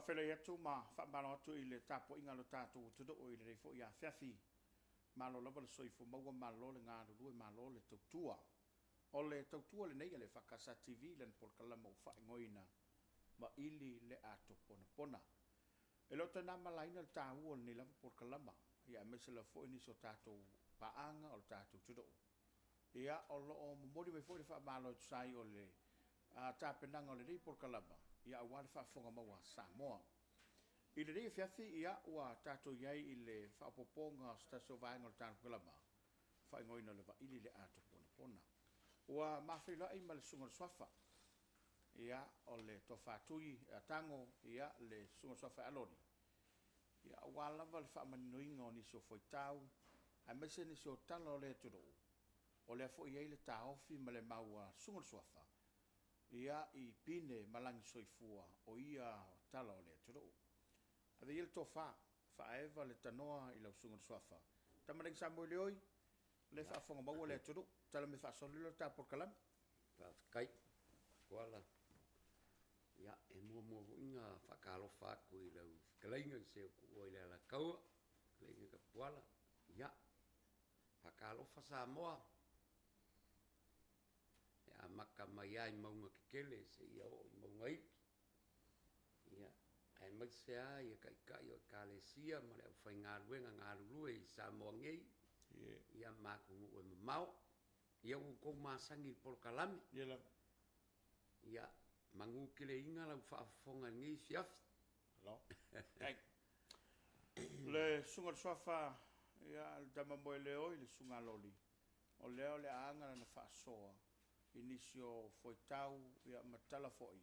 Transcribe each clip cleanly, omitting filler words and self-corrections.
whawhele atu ma whamano atu I le tapo inga lo tātou tudo o I le reifo I a whiawhi. Malo lava le soifo maua malo le ngā rurue malo le tautua. O le tautua le nei le whakasa TV le polkalama o whaingoina ma ili le ato Ponapona. E lo tana malaina le tāua le lava polkalama. Ia mese la fo ini so tātou paanga o le tātou tudo. Ia o lo o momori me fo le whamalo sai o le tāpenanga o le rei polkalama. Ia wale whafonga maua Samoa. I le rei whiawhi ia ua tātou iai I le whapoponga stasio vaenga o le tātou kalama. Whaingoina le Vaili le ato Ponapona. Ua mawhila I ma le sunga swafa. Ia o le tofātui tango ia le sunga swafa alori. Ia ua lava le whaamaninuinga o nisi o whaitau. A mese nisi o tala o le turo. O le afo iai le tāofi ma le maua sunga swafa. Ia I pine malangi soifua o ia tala o le turo. Ave il tofa faeva le tanoa I lau sunga swafa. Tamaring Samoa le oi le whaafonga maua le turo. Tala me whaasolilo tā por kalami. Kai, kuala. Ia, e mua inga whakalo whaku I lau kalainga se o I la kaua. Kalainga ka puala. Ia, whakalo wha Samoa. Ia, maka mai ai maunga kekele se ia o maunga iki. Ia, ai mai se a ia kai o kalesia ma le whai ngaruenga ngarulue I Samoa ngei. Ia maku ngue mamau. Ia ko masangi polkalami. Ia mangu kile inga lau whaafonga ngei fiafi. Kai. Le sunga swafa ia dama moe leo I le sunga loli. O leo le aanga na whaasoa. Inisio foitau ia matala foi.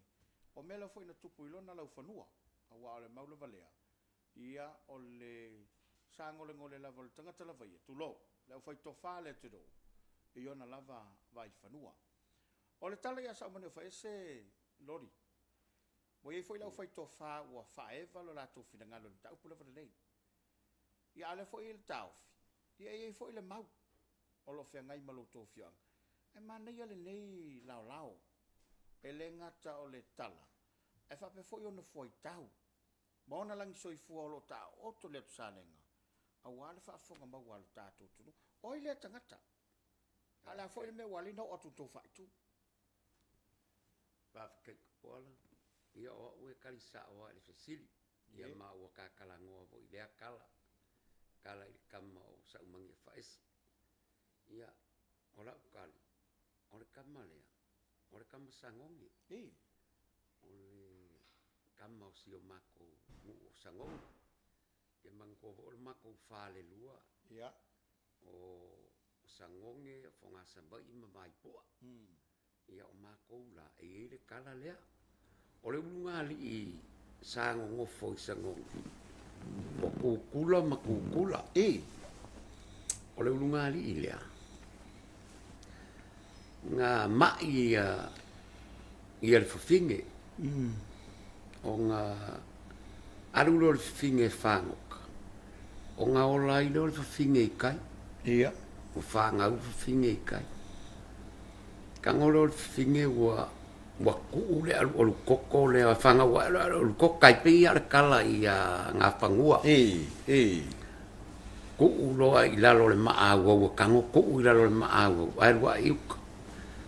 O mela foi na tupu ilona lau whanua. Awa o le maula valea. Ia o le sangole ngole lava le tangata lava ia. Tulo. Leo foi tofa le tudo. Iona lava vai whanua. O le tala ia sa umane wha ese lori. Mo iei foi lau foi tofa ua whaeva lo lato finangalo le tau pula nei. Ia ale foi il taufi. Ia iei foi le mau. O lo fea ngai malo tō fianga. E mana ia le nei lao. E le ngata o le tala. E whape foi ona foi tau. Ma ona langi soifua o lo ta oto le tusalenga. A wale whaafonga mau wale tātou tunu. Oi le tangata. Ala foi me wale no o tuto whaitu. Whaafikai kuala. Ia o ue karisa o le fasili. Ia ma ua kakalangoa vo I lea kala. Kala I kama o sa umangi whaesi. Ia o lau kali. O le kama lea. O le kama sangongi. O le kama o si o mako o sangongi. Ia mangko o le mako whale lua. Ia. O sangongi o whonga sambai ima mai poa. Ia o mako la e le kala lea. O le ulunga li I sango ngofo I sangongi. O kukula ma kukula. O le ulunga li I lea. Ngā mai ia le whawhinge. O ngā arulo le whawhinge whangoka. O ngā ola I leo le whawhinge I kai. Ia. O whangau whawhinge I kai. Ka ngolo le whawhinge ua kuu le alu koko le whangau alu koko kaipe I ale kala I ngā whangua. Kuu loa I lalo le maaua ua kango kuu I lalo le maaua. Airua iuka.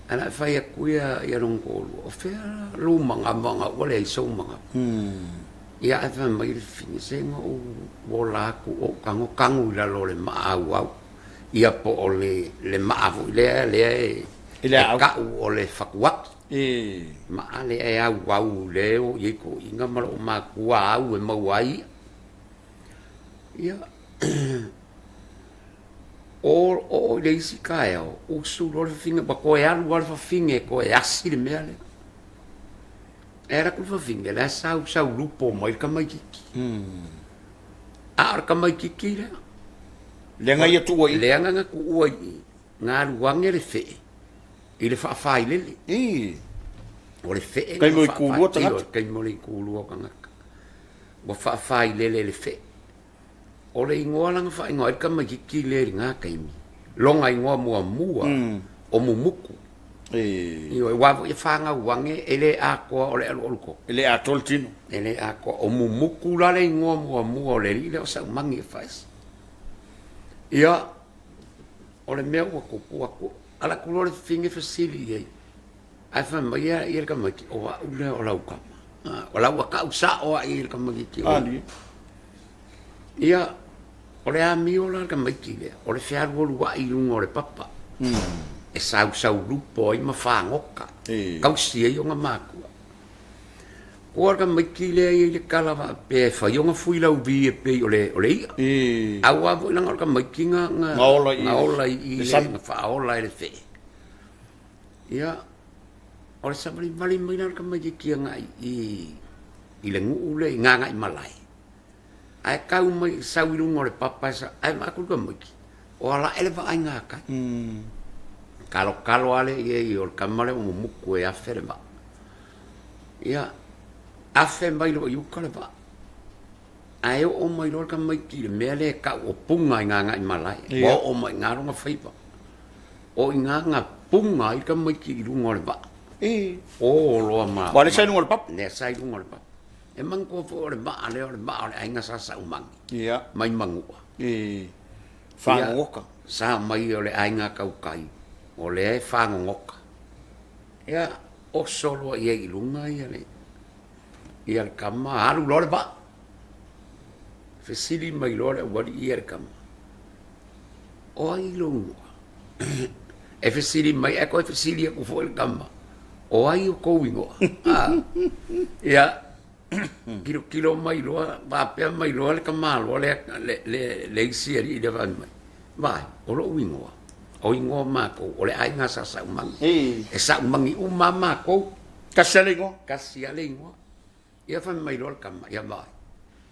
Ana fai a kuia I arongolu. O whea lumanga manga wale I saumanga. Ia e wha mai le whingi senga o laku o kango I lalo le maaua. Ia po o le maavu lea e kau o le whakuak. Maa le e au leo I ko inga mara o makua au e mauai. Ia o le isi kai o suro le whinga pa koe alu wale whawhinge koe asi le mea le. Era kulu whawhinge le sau lupo mai ka mai kiki. Aar ka mai kiki le. Lenga ia tua I. Lenga nga ku ua I. Ngā ruange le whee. I le whaafai lele. O le whee. Kai mo I kūrua tangata. Kai mo I kūrua kangaka. Wa whaafai lele le whee. O le ingoa langa wha ingoa ka mai kiki le ngā kaimi. Longa ingoa mua o mumuku. Io wa e fanga wange ele a ko ole alko. Ele a toltino. Ele a ko o muku la le ngo mo le le sa mangi faz. Ia ole me ko ala ko le finge fasili ye. Ai fa mai ia ka mai o ule o lau ka. O lau ka usa o ia ka mai ki. Ali. Ia ole a mi o la ka mai ki le. Ole fiar wo wa I lungo le papa. E sau lupo I mafangoka. Kau sia I o nga maku. Ora ka mai ki le I kala va pe fa yo nga fui lau vi pe ole ia. Awa vo nga ka mai ki nga ola I le fa ola le fe. Ia ora sa bali mai ka mai ki nga I le ngu le nga I malai. Ai kau mai sau lungo le papa sa ai ma ku ka mai ki. O ala ele va ai nga ka. Kalo ale ye or kamale mo muku e afere ba. Ia afe mai lo yu kale ba. Ai o mai lo ka mai ki me le ka o punga nga I malai. Bo o mai nga ro nga fai ba. O nga punga I ka mai ki ru ngol ba. O lo ma. Ba le sai ngol pap. Ne sai ngol ba. E man ko fo le ba le ai nga sa umang. Ia. Mai mangu. Fangoka. Sa mai o le ai nga kau kai. O le fangoka. Ia o solo ia I lunga ia le. Ia le kama alu lo le ba. Fesili mai lo le wali ia le kama. O ai lunga. E fesili mai e ko fesili ko fo le kama. O ai o ko wingo. Ia kilo mai lo ba pe mai lo le kama lo le isi ali de van mai. Vai, o lo wingo. O ingo ma ko o le ai nga sa umang. E sa umang I umama ko Kasialingo. Ia fa mai lo kama ia vai.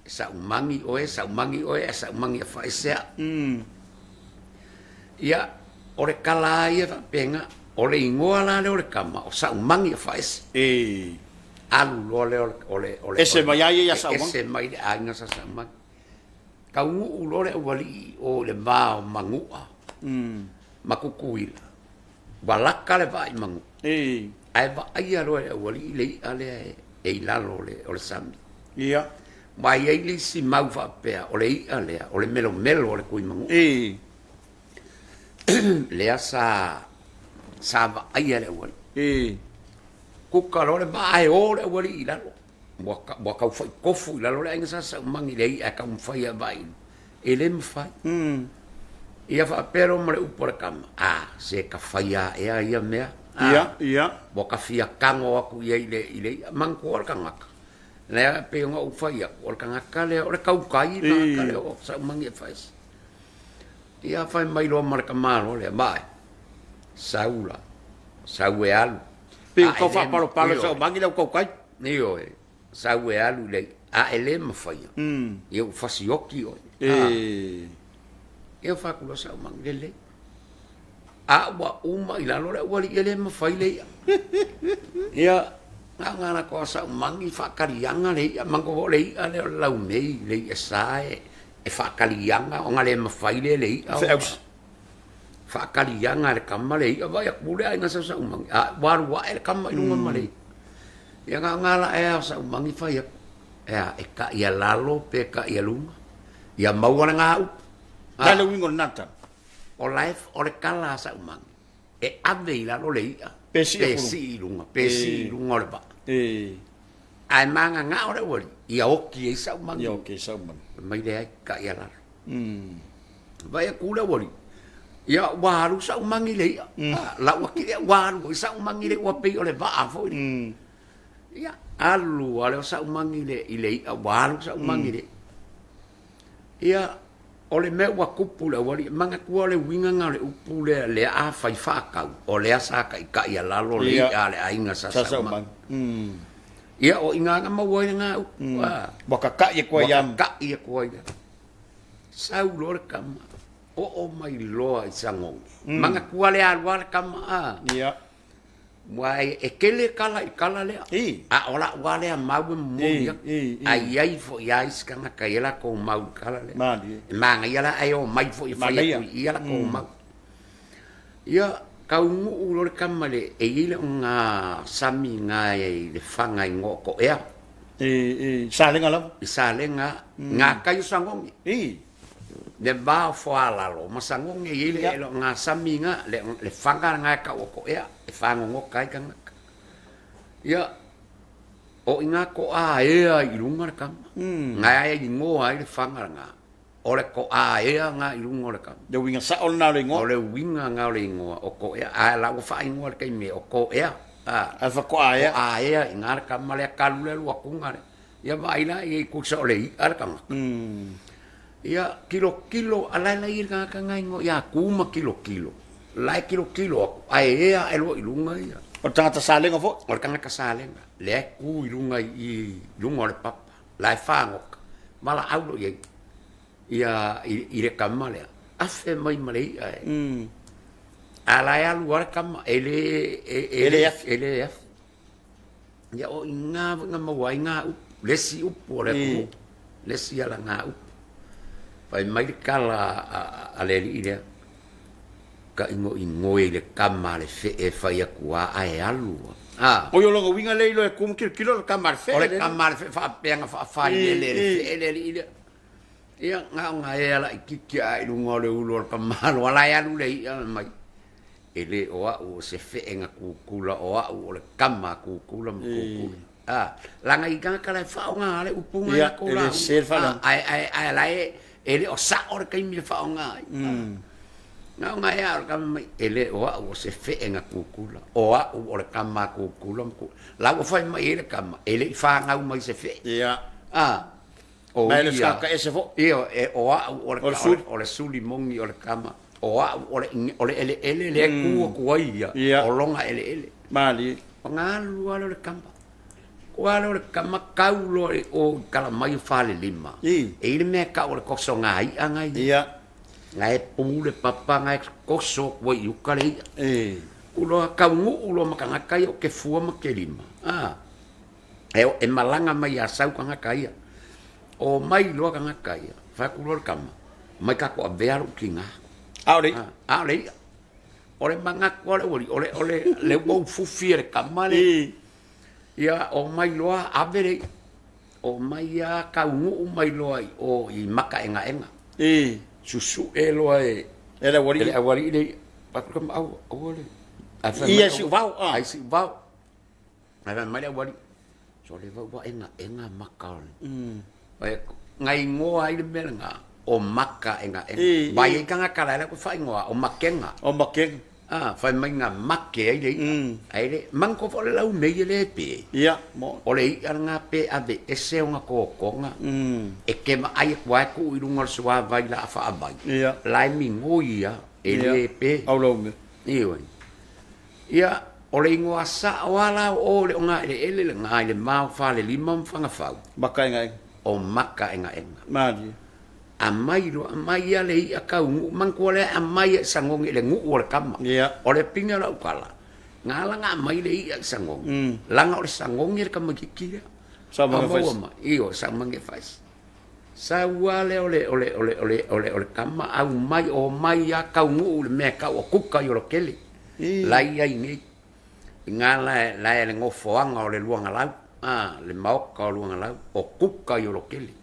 Sa umangi o sa umangi fa esa. Ia o le kala ia fa penga o le ingo ala le o le kama o sa umangi fa esa. Alu o le ese mai ai ia sa umang. Ese mai ai nga sa umang. Kau ngu lo le wali o le va mangua. Makukuila. Walaka le vai mangu. Ai va ai alo e wali le ale e lalo le o le sami. Ia. Mai ai le si mau fa pe o le ale o le melo o le kui mangu. Le asa va ai ale wali. Kuka lo le vai o le wali lalo. Wa ka fai kofu lalo le nga sa mangi le a ka fai vai. Ele mfai. Ia fa pero mare upora kama. Se ka faia ia mea. Ia. Bo ka fia kango aku ia ile mangko or kangaka. Le pe nga u faia or kangaka le or kau kai na ka le o sa mangi fais. Ia fa mai lo mar kamalo le mai. Saula. Saue alu. Pe ko fa palo sa mangi le kau kai. Nio saue alu le ele ma faia. Ia fasioki o. Eu faço lo sa umang lele. Wa uma ila lo wali ele ma fai le. Ia ngana ko sa umang I fa kalianga le mango le ale la umei le sae e fa kalianga o ngale ma fai le. Fa kalianga le kama le va ya pule ai ngasa sa umang. Wa el kama I lunga male. Ia ngala e sa umang I fa ya. E ka ia lalo pe ka ia lunga. Ia mau nga Dale wingo nata. O life o le kala sa umang. E ave la lo leia. Pesi lunga le ba. Ai manga nga ore wori. Ia oki e sa umang. Mai le ka ia la. Vai kula wori. Ia waru sa umang le. La waki waru sa umang le wa pe o le va fo. Ia alu ale sa umang le ile waru sa umang le. Ia ole me wa kupula wali manga ku ole winga nga le upule le a fai fa ka o le asa ka ka ia lalo le ale ainga sa sa ia o inga nga ma wo nga wa ka ia ko ia ka ia ko ia sau lo kam o mai lo ai sango manga ku ale alwa kam ia Wai ekele kala le. Ola wale a mau mo ia. Ai fo ia iskanga kaela ko mau kala le. Manga ia la ai o mai fo ia ia la ko mau. Ia kaungu ulor kamale e ile nga sami nga le fanga ngo ko ea salenga la salenga nga kayu sangong le ba foala lo masangong e ile nga sami nga le fanga nga ka ko ea e fanga ngo kai kan ya o inga ko a ea ilunga kam nga e ngo ai le fanga nga ole ko a ea nga ilunga le kam de winga sa ol na le ngo ole winga nga le ngo o ko ea a la ko fa ngo le kai me o ko ea a fa ko a ea inga kam male kalu le lu ku nga ya baila e ku so le ar kam ya kilo ala la ir nga ka nga ngo ya ku ma kilo la kilo a ea e lo ilunga ya o tanga salenga fo o tanga ka salenga le ku ilunga I lunga le papa la fa ngo mala aulo ye ia ire kamale afe mai malei ala ya luar kam ele ya o inga mawai nga lesi upore ku lesi ala nga up pai mai kala ale ire ka ingo ile kamale fe e fai ku ai alu o yo longo winga leilo e kum kilo kamar fe ole kamar fe fa penga fa ele ire ia nga ela ikiki ai lunga le ulor kamalo ala ya lu le mai ele o se fe nga kukula o le kama kukula langa ikan kala fa nga le upunga ya ko la ai la ele o sa or kai mi fa nga nga ya kam ele o se fe nga kukula o le kama kukula la o fa mai ele kama ele fa nga mai se fe ya Mai le ska ese fo. Io o le suli mongi o le kama. O le ele ku ia. O longa ele. Mali. Pangalu alo le kama. Kualo le kama kaulo o kala mai fale lima. E ile me ka o le koso ngai angai. Ia. Ngai pu le papa ngai koso ko yukale. Ulo kaungu ulo makanga kai o ke fua ma ke lima. E malanga mai asau kanga kai. O mai loa kanga kai fa kulor kama mai ka ko avearu kinga aure ole manga ko ole le bo fufiere kama le ya o mai loa avere o mai ya ka u mai loa o I maka enga susu loa era wari le pa kam au ole ia si vau ai si vau ai mai wari so le vau enga maka ngai ngoa I le melanga o maka enga vai kanga kala la ko fai ngoa o makenga fai mai nga make ai le manko fo le lau nei le pe ia mo o le nga pe ave ese nga ko konga e ke ma ai kwa ku I lunga swa vai la fa vai lai mi ngoia ele pe au lo me ia o le ngoa sa wala o le nga ele nga le ma fa le limam fanga fa maka enga o maka enga mali amai ale I akau mangko le amai sangong le ngu o le kama o le pinga la ukala ngala nga mai le I sangong langa o le sangong le kama kikira sama faz io sama nge faz sa wale ole kama au mai o mai akau ngu le me ka o kuka yo lo kele lai ai ni ngala la le ngofoanga o le luanga lau le maoka o luanga lau o kuka yo lo kele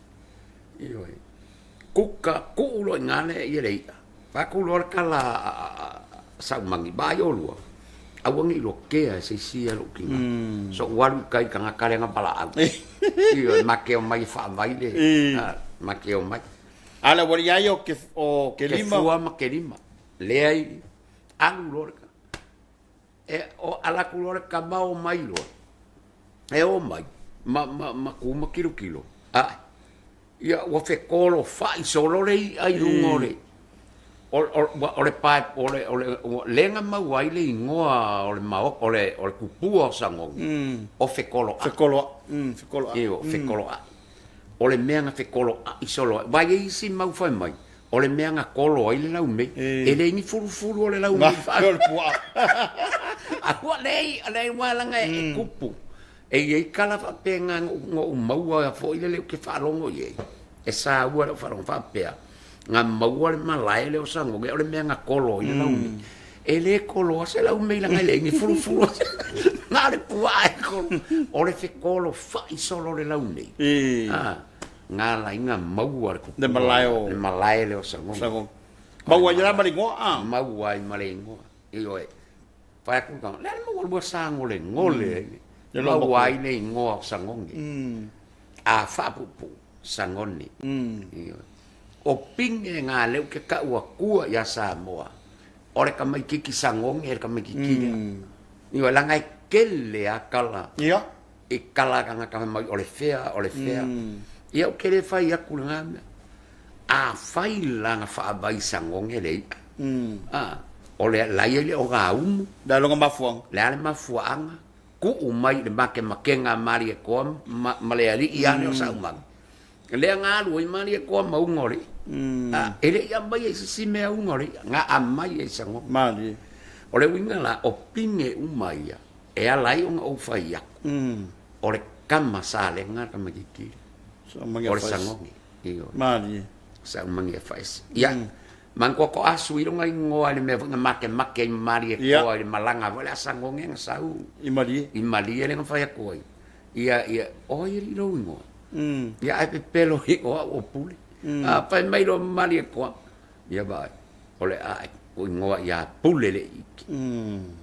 io kuka kulo ngale I le pa kulo kala sa mangi ba yo lu awangi lo ke se sia lo kinga so walu kai kanga kale nga pala io make o mai fa vai le make o mai ala wari ayo ke o ke lima fua ma ke lima le ai angulo o ala kulo ka ba o mai lo o mai ma kuma kilo ia o fe kolo fai solo le ai lungore o le pai o lenga ma wai le ngoa o le mao o le kupua sangong o fe kolo io fe kolo o le mea fe kolo I solo vai isi mau fai mai o le mea kolo ai le lau me e le ni furu o le lau me fa a kwa le wala nga e kupu e kala fa penga ngo maua fo ile le ke fa longo ye e sa ua fa longo fa pe nga maua le malai le o sango le me nga kolo ile la uni ele kolo se la umei la ngai ngi fulu na le puai ko o le fe kolo fai solo le la unei nga la inga mau ar ko le malai le o sango mau ai la malingo mau ai malingo io e fa ku ka le mo bo sango le ngole mau ai nei ngo sango ngi a fa pu sangoni io o pinge nga le ke ka ua kua ya Samoa ore ka mai kiki sangong e ka mai kiki io la ngai kele akala ia e kala ka mai ole fea ia o kele fai aku nga a fai la nga fa bai sangong ele ole la ile o ga da longa mafuang le mafuanga ku umai le make nga mari ko male ali ia no sa umang le nga lu mari ko mau ngori ele ia mai si me ngori nga amai e sango mari ole winga la opinge umai e ala i o fai ole kama sale nga ka magiki ole sango io mari sa mangi fais ia man ko asu i longa ngoa le me make mari ko le malanga vale sango nga sau i mari le nga fai ko ia o i lo ngo ia ai pelo i o puli pa mai lo mari ko ia vai ole ai o ngoa ia pule le iki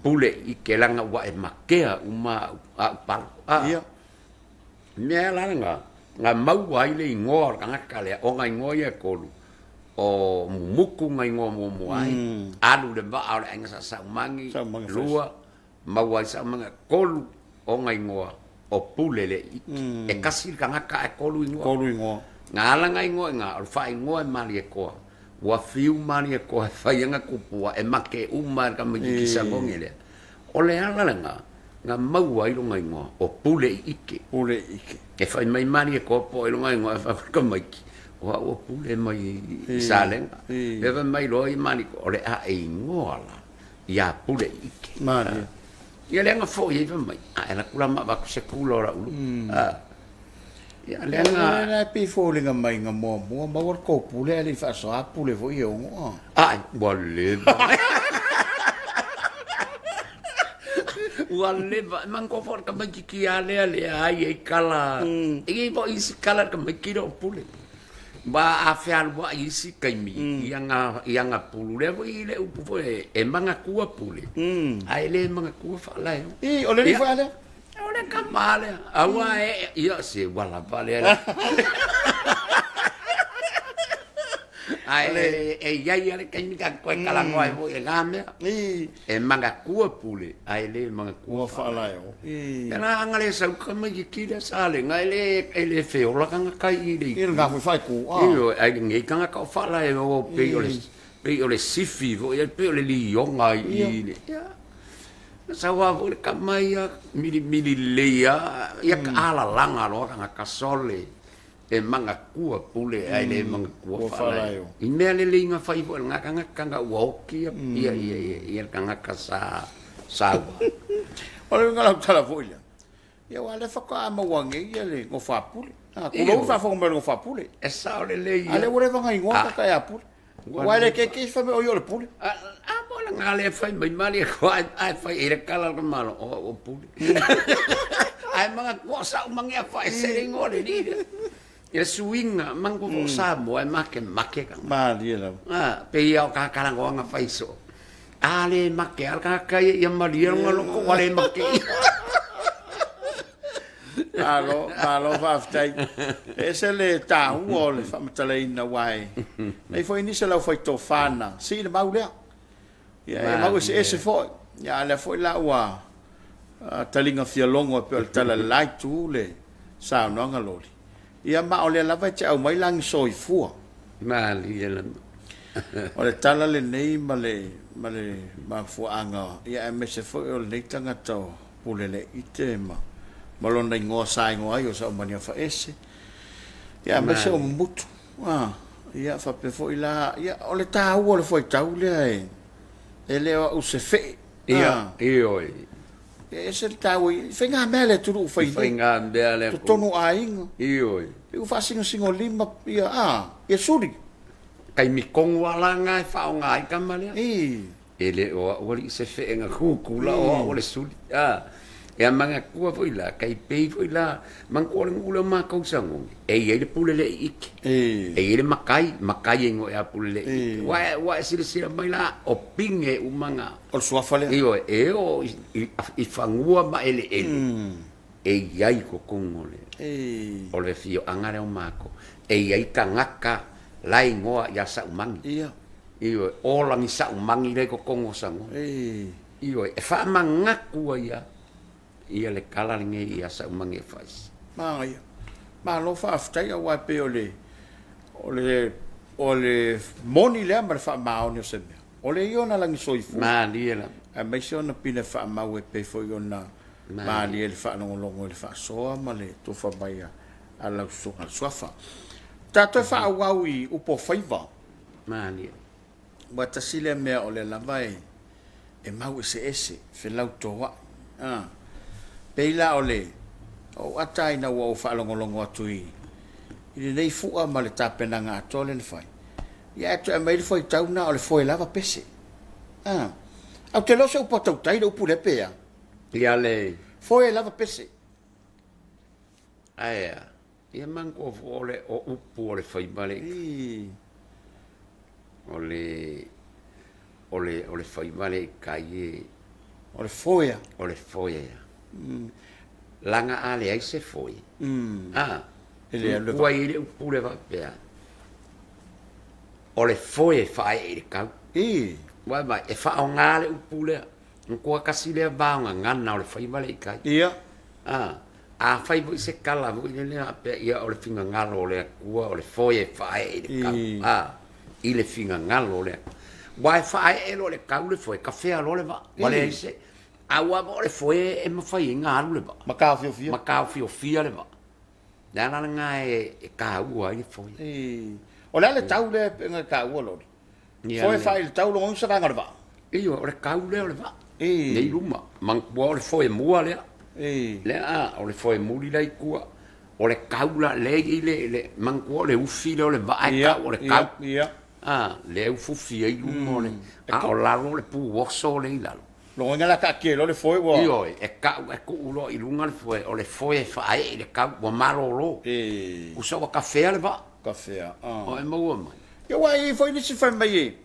pule i ke langa wa e makea uma pal ia me la nga mau ai le ngoa nga kale o nga ngoa ia kolu o muku ngai ngoa mo ai alu le ba ale nga sa mangi lua mau ai sa manga kolu o ngai ngoa o pule le iki e kasir nga ka e kolu ngoa nga la ngai ngoa nga al fai ngoa mali e ko wa fiu mani ko fai nga kupua e make uma ka miki sangongele ole ala nga mau ai lo ngai ngo o pule ike e fai mai mani ko po lo ngai ngo fa ka miki wa o pule mai salen e va mai lo i mani ko ole a e ngoala ya pule ike mani ia le nga fo i va mai a la kula ma ba se kulo ra ulu ia le pi fo le nga mai nga mo war ko pule ali fa so a pule vo io ngo bolle wale man ko for ka mai ki ale ai e kala e vo isi kala ka mai ki ro pule ba a fial wa isi kai mi yang pulu le vo ile upu vo e manga kua pule ai le manga kua fa la e ole ni fa le ole kamale awa ia se wala vale ai ia le kai ka ko kala ngoi vo e game e manga kua pule ai le manga kua fa la na ngale sa ko me ki da sale ngai le fe ola ka kai ile nga fa ku io ai ngai ka ka fa la o pe ole sifi vo e pe ole li yonga ile sa wa vo ka mai mili leia ia ka ala langa lo ka sole e manga kua pule ai le manga kua fa i me le linga fai vo nga ka woki ia ka sa ole nga la tala vo ia wale fa ka ma wangi ia le ngo fa pule ko lo fa fo ngo fa pule e sa le le ale ore va ngai ngo ka ya pule wale ke fa me o yo le pule bola nga le fai mai mali ko ai fai ere kala ko malo o pule ai manga ko sa manga fai se ngore ni ia swinga mango ko sa mo ai make ka mali la pe ia ka kala ngo nga fai so ale make al ka kai ia mali ngalo ko wale make alo va ftai ese le ta uole fa matale na wai nei foi ni se la foi to fana si le maule ya ma ko ese foi ya le foi la wa talinga fia longo pe tala lai tu le sa no ngaloli ia ma ole la va cha mai lang soi fu mali ele ole tala le nei male ma fu anga ia me se foi ole nei tanga to pule le itema malona ingoa sai ngoa yo sa mania fa ese ya me se mutu ia fa pe fo ila ia ole ta o le foi tau le ele o se fe ia io ese tau fenga mele tu fa fenga mele tu tonu ainga io eu faço singo lima ia ia suri kai mi kong wala ngai fa ngai kamale ele o li se fe nga kula o le suli e manga kua foi la kai pei foi la man ko le ngula ma ko sango e ele pule le ik e ele makai ngo e pule le wa sila mai la o pinge u manga o suafa le io o i fangua ma ele e iai ko kongole o le fio angare o mako e iai kangaka lai ngoa ya sa umangi io o langi sa umangi le ko kongo sango io e fa mangaku ia le kala nge ia sa umangi fais ma lo fa aftai wa pe ole moni le ma fa ma o se ole io na langi soifu ma liela a mai se ona pina fa ma we pe fo io na ma li le fa no longo le fa so ma le to fa mai a la so a sofa ta to fa wa wi u po faiva ma liela wa ta sile me ole la vai e ma we se ese fe lauto wa peila ole o atai na wa fa longo atui ile nei fu'a ma le tapena nga tole le fai ia tu e mai foi tauna o le foi lava pese au te loso po tau tai do pule pea ia le foi lava pese aia ia manco ole o upu ole fai male ole fai male kai ole foi langa ale ai se foi ele le vai ele pule va pea ole foi fai ele kau vai vai e fa ngale pule ko kasi le ba ngana ole fai male kai ia a fai voi se kala voi le pe ia ole finga ngalo le kua ole foi fai ele kau ile finga ngalo le vai fai ele le kau le foi café lo le va vale se awa mo le foi e mo fai ngalo le va macau fio le va dana nga e ka ua i foi o le tau le nga ka ua lo foi fai le tau lo on sa nga va io o le ka ua le va nei luma man bo le foi mua le le o le foi muri lai kua o le ka ua le man ko le ufi le va ai ka o le ka le ufi ai luma le o la le pu wo so le la lo nga la ka ke lo le foi wo io e ka ku ulo i lunga le foi o le foi fai le ka wo malo lo ku so café le va café o e mo mai io wai foi ni si fa mai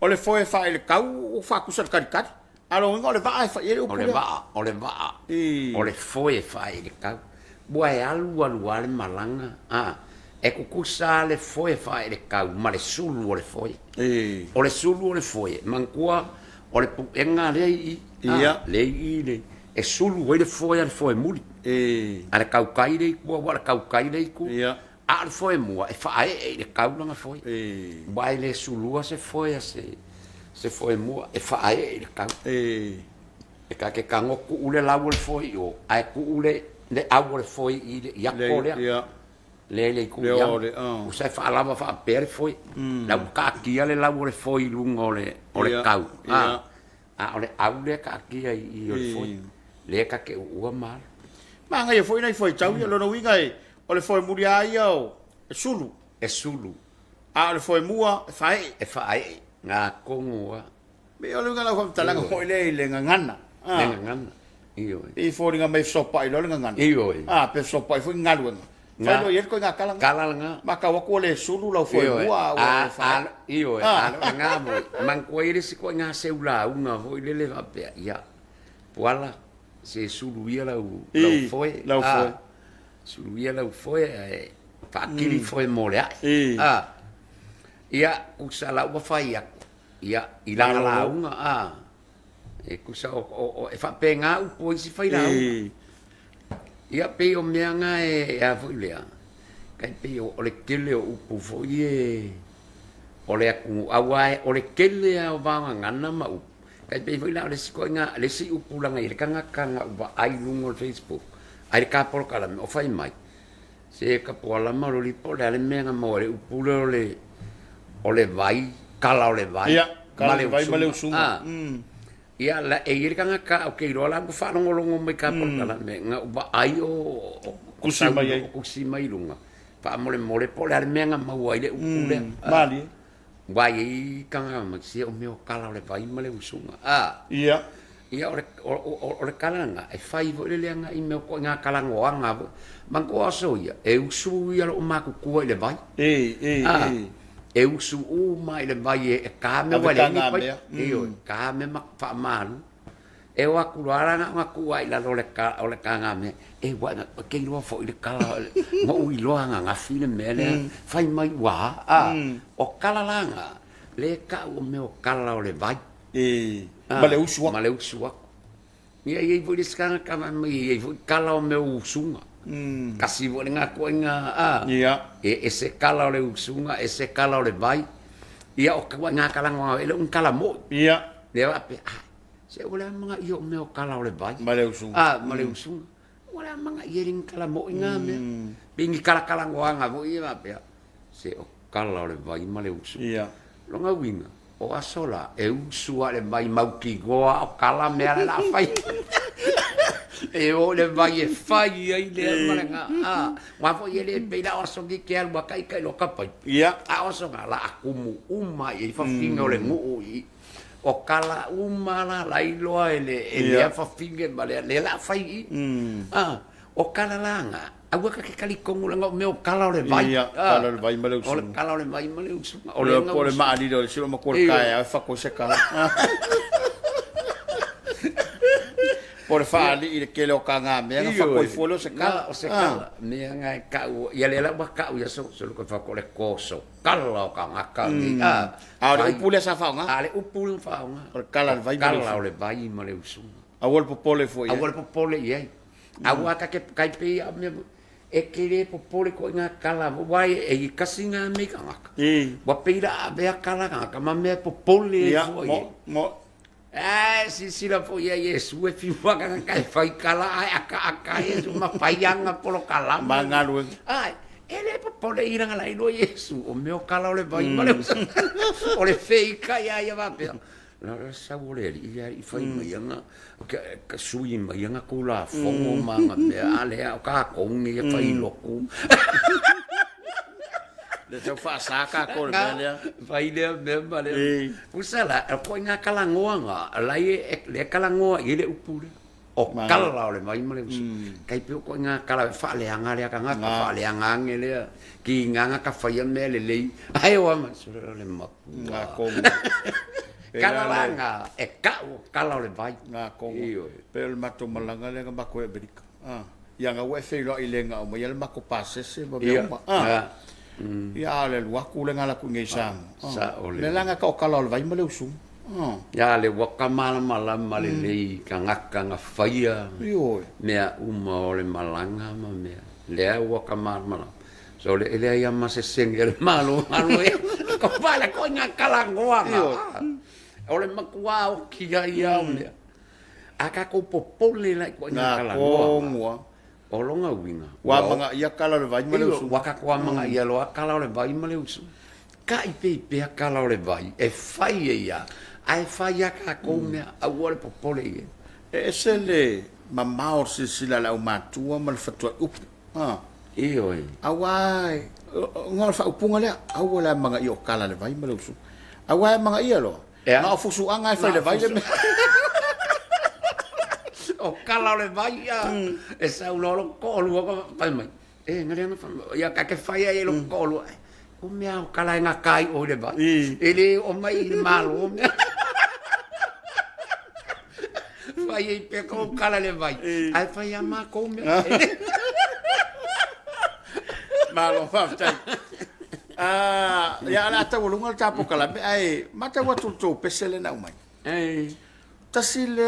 o le foi fai le ka o fa ku sa karikat alo nga le va fai le o le va o le foi fai le ka buai alu le malanga e ku sa le foi fai le ka ma le sulu o le foi o le sulu o le foi man kwa o le puenga le le e sulu le foi muli ale kaukai le ku wa kaukai le ku al foi mua e fa le kaulanga foi vai le sulu se foi se foi mua e fa le kau e ka ke kango ku le lawo le foi o ai ku le awo le foi i ya ko le ku ya o se fa lava fa per foi la ka kia le lawo le foi lungo le kau ole aule ka kia i o foi le ka ke ua mal ma ngai foi nei foi tau lo no winga ole foi muri ai o e sulu ole foi mua e fai nga kongo me ole ngala ko talanga foi le ngana io e foi nga mai sopa i lo ngana io pe sopa foi ngalu fa lo yer ko nga kalanga ma ka wa ko le sulu lo foi mua io nga mo man ko ire si ko nga seula unha foi le va pe ya voilà c'est sulu ia la foi sulu ia la foi fa kili foi mole ia usala wa fai ia ilanga la unha e kusa o e fa penga u po si fai la ia pe o meanga e a fuilea kai pe o le kele o pu foi o le aku awai o le kele o vanga ngana ma u kai pe fuilea le sikoinga le si upu langa i le kanga va ai lungo Facebook ai ka por kala o fai mai se ka po la ma lo li po le meanga mo le upu le vai kala o le vai ia kala le vai male usunga ia la e ir kanga ka o ke rola ko fa no longo me ka por kala me nga ba ai o kusi mai lunga pa mole po le menga ma wa ile upule mali Wai kanga masia o meu kala le vai male usunga. Ia. Ia o le kalanga e fai vo le lenga I meu ko nga kalangoanga mango aso ia e usu ia lo maku kua le vai. E usu o mai le vai e ka me wale ni pai. Ka me mak fa malu. E wa kulara nga kua ila lo le ka o le kanga me e wa ke lo fo le kala mo ui lo nga file mele fai mai wa o kala langa le ka o meu kala o le vai. Male usua. Male usua. Ia ia vo le skanga kama ia vo kala o meu usunga. Kasi vo nga ko nga Ia. E se kala o le usunga, e se kala o le vai. Ia o nga kala ngo ele un kala mo. Ia. Le va pe. Se ola mga io meu kala o le vai. Male usunga. Male usunga. Ola mga ia ring kala mo nga me. Pingi kala ngo nga vo ia pe. Se o kala o le vai male usunga. Ia. Longa winga. O asola e usua le vai mauki goa o kala mea la fai. E o le vai e fai ai le malenga. Wa fo ye le peila o so ki ke alwa kai kai lo kapai. Ia. A o so la akumu uma e fa finga o le ngu i. O kala uma la loa e le fa finga male le la fai i. O kala langa. Agua ka ke kali kongu langa meu kala o le vai. Ia, kala o le vai male usunga. O le kala o le vai male usunga. O le maali do le silo ma ko kai a fa ko se kala. Por fali i ke lo kanga me fa ko folo se kala. O se kala. Me nga ka u ia le la ba ka u ia so ko fa ko le koso. Kala o kanga ka ni. A le upule sa fa nga. A le upule fa nga. O kala vai male. Kala o le vai male usunga. A wol popole fo ia. A wol popole ia. Agua ka ke kai pe a me e kere popole ko nga kala wai e kasinga me kanga. Wa peira be kala kanga ma me popole fo mo si la fo ia Yesu e fi wa kanga kai fai kala aka Yesu ma faianga polo kala mangalu ai ele popole ira ngala ilo Yesu o meu kala o le vai male o le fei kai ia va pe la sa voleri ia I fai mai nga ka sui mai nga kula fongo manga me ale o ka kongi ia fai loku le tau fa saka ko le fai le me male usala ko nga kalangoa nga lai le kalangoa I le upule o kala o le mai male kai pe ko nga kala fa le anga le ka nga fa le anga ngele ki nga ka fai me le ai o ma sura le ma nga ko kala langa e kala o le vai nga kongo pe le mato malanga le nga ko e berika ia nga we fe lo I le nga o ia le mako passe se ba be ia le wa ku le nga la ku ngai sang le langa ka o kala o le vai ma le usu ia le waka mala male le ka ngaka nga faia mea uma o le malanga ma mea le waka mala so le ia ma se sengel malo ko pala ko nga kala ngoa o le makua o kia ia o lea. A ka ko popole lai ko nga kala ngoa. O longa winga. Wa manga ia kala le vai male usu. Wa ka ko manga ia lo kala le vai male usu. Ka I pe kala le vai. E fai ia. Ai fai ka ko mea a wole popole ia. E se le mamao se sila la matua mal fatua up. Io. Awai. Ngol fa upunga le. Awala manga io kala le vai male usu. Awai manga ia lo. Nga o fusu anga e fai le vai le me. O kala le vai ia. E sa ulolo kolu o pai mai. Ngari ana ia ka ke fai ai lo kolu. O mea o kala nga kai o le vai. Ele o mai le malo. Fai ai pe ko kala le vai. Ai fai ama ko mea. Malo fa tai. Ya la ta volunga ta pokala be ai mata watu to pesele na umai tasile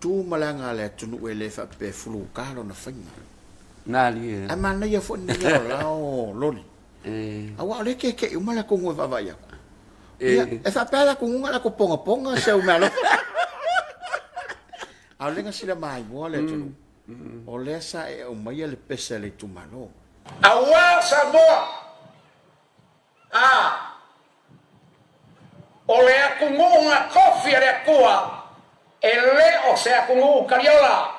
tu malanga le tunu ele fa pe fulu kalo na fanga na li amana ya fo ni la o loli awa le ke umala ko ngwa va ya ya e fa pela ko ngala ko ponga se o malo alenga sila mai wole tunu o lesa e umai le pesele tu malo awa Samoa o le akungu nga kofi le akua e le o se akungu kariola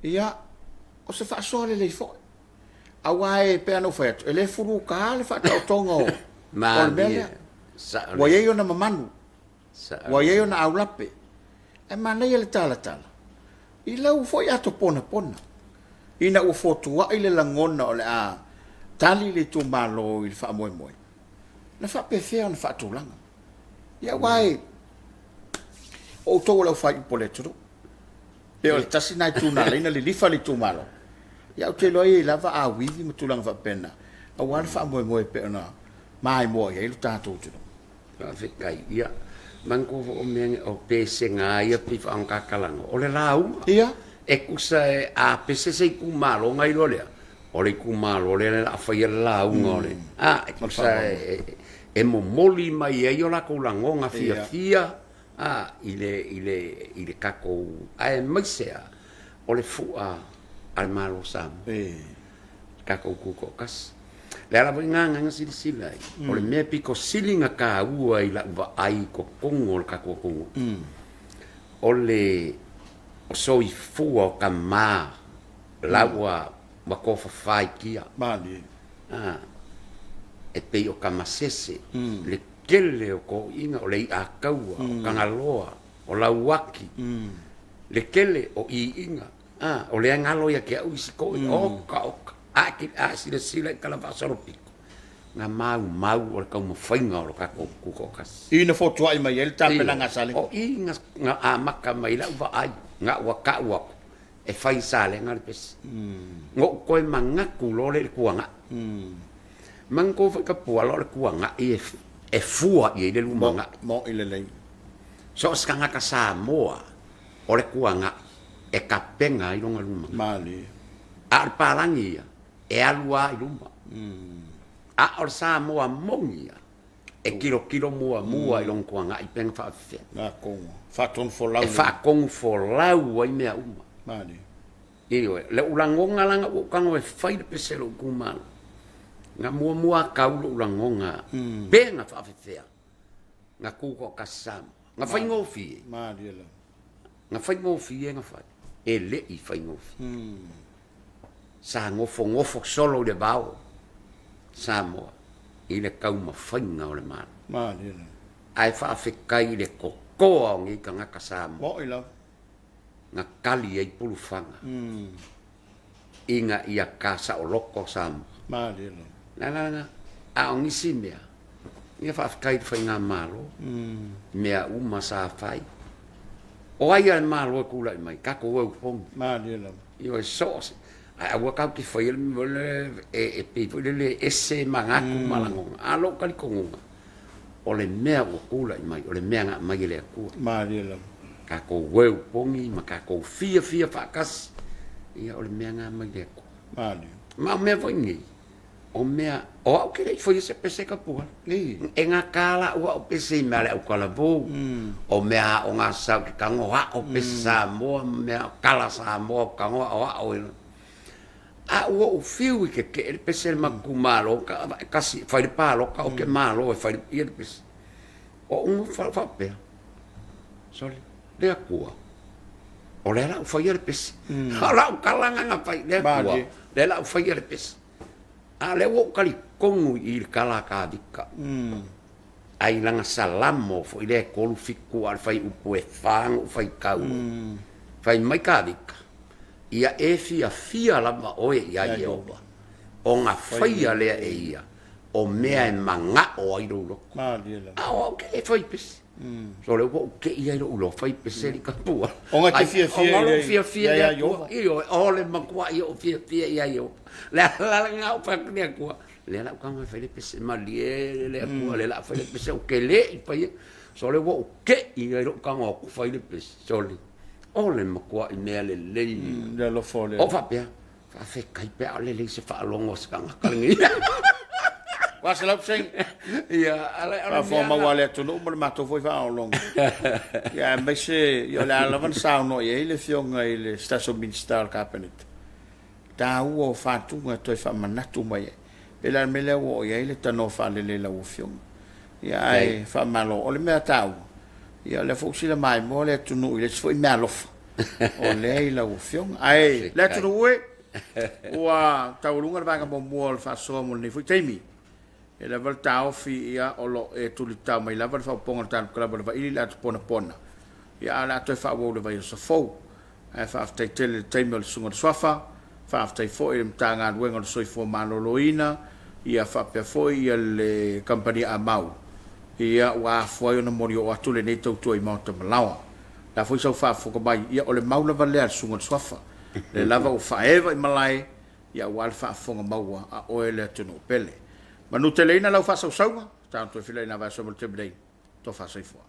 ia o se whaasoa le fo awae pe ano whaetu e le furu ka le whaatautonga o Ma mea wa iei ona mamanu wa iei ona aulape e manei le tala i lau foi ato Ponapona ina ua fotua i le langona o le a tali le tu malo i le whaamoemoe na whaapewhea na whaatulanga ia wai o tau lau whai upo le turu e o le tasi nai tūna leina le lifa le tu malo ia o te loi i lava a withi ma tulanga whapena a wana whaamoemoe pe ona mai moa ia i lu tātou turu Whaawekai ia Manko o mea o pese ngā ia pifa ang kakalanga. O le lau. Ia. E kusa e a pese se kumalo ngai lo lea. O le kumalo le a whaia lau ngore. E kusa e momoli mai e o la koulangonga fia. I le kako. A e maisea. O le fua al malo sam. Kako kuko kas. Le ala voi nganga sila o le mea piko silinga ka ua i la uwa ai ko kongo le kako kongo o le o soi fua o ka maa la ua wako whawhai kia mali e pei o ka masese le kele o ko inga o le i a kaua o kangaloa o la uaki le kele o i inga o le angalo ia ke au isi ko oka a sila kala vasoro piko nga mau o le kau mawhainga o le kako kukokas ina fotua i mai ele tapena nga sale o i nga a maka mai la uwa ai nga ua ka ua e whai sale nga le pesi ngo koe mangaku lo le kuanga mango whaka pua lo le kuanga i e fua i le lumanga mo i le lei so skanga ka Samoa o le kuanga e ka penga i longa lumanga mali a le parangi ia e alua i lumba. A or Samoa mongia. E kilo mua i long kuanga i peng whaafea. Nga kongo. Whaton for lau. E whaakong for lau ai mea uma. Mani. Iwe, le ulangonga langa ukango e whaida peselo kumana. Nga mua kaulo ulangonga. Benga whaafea. Nga kuko kasama. Nga whaingofie. Mani ela. Nga whaingofie nga whai. E le i whaingofie. Sa ngofo solo le bao Samoa i le kauma whainga o le mana. Mani. Ai whaafekai le kokoa o ngi ka ngaka Samoa. Mo i lau. Nga kali ei pulufanga. Inga ia kasa o loko Samoa. Mani. Nana, a o ngisi mea. Ia whaafekai le whainga malo. Mea uma sa whai. O ai al malo e kula i mai. Kako wau pongi. Mani. Io e soose. A waka ki foi e people le ese mangaku malangonga a lokali konga o le mea o kula i mai o le mea mai le ku mari la ka ko weu pongi ma ka ko fia fakas ia o le mea mai le ku mari ma me vongi o mea o ke le foi se pese ka pu e nga kala o pese me le o kala bo o mea o nga sa ka ngoa o pese Samoa mea kala Samoa ka ngoa o a o fiu ke el pese maku malo kasi fai palo ka o ke malo e fai il pes o un fa pe sole le akua o le la fai il pes ala kalanga nga fai le akua le la fai il pes a le o kali kongu il kala ka dika ai langa salamo fo ile kolu fiku al fai upu e fang fai kau fai mai ka dika ia e fia lava oe ia Iowa. O ngā whaia lea e ia. O mea e manga o airo ulo. O ke e whai pese. So leo o ke i airo ulo whai pese li ka pua. O ngā ke fia ia Iowa. Iyo, o le makua i o fia ia Iowa. Lea ngā o whakunia kua. Lea lau kama whai pese ma lie lea kua. Lea lau whai pese o ke le i whai. So leo o ke i airo kama o whai pese. So leo. O le makua i mea le lei. Le lo fole. O whapea. Whawhekai pea le lei se whaalongo se kanga kalingi. Wasa lau sing. Ia, ala mea. Wha wale atunu umar mato foi whaalongo. Ia, mai se, ia le alawan sauno ia le fionga i le Station Ministerial Cabinet. Tā ua o whātunga toi whamanatu mai. Pela mele o ia le tano whaalele lau fionga. Ia, ai, whamalo. O le mea tāu. Ia le fo sila mai mo le tunu ile foi mea lofa. o le la o fiong ai le tu we wa taurunga va mo mo fa so mo ni fu temi e la volta o fi ia o lo e tu li ta mai la va fa ponga tan kala va ili la Ponapona ia la to fa wo le va so fo e fa after tele temi sunga swafa fa after fo e mtanga wenga so fo maloloina ia fa pe fo ia le company amau ia wa fo yo no mori o atu le nei tau i mauta malawa la foi so fa fo ko bai ia o le maula vale sunga swafa le lava o faeva i malai ia wal fa fonga maua a oele tunu pele manu teleina lau fa sausaunga tanto e fileina va so mo te brei to fa sai fo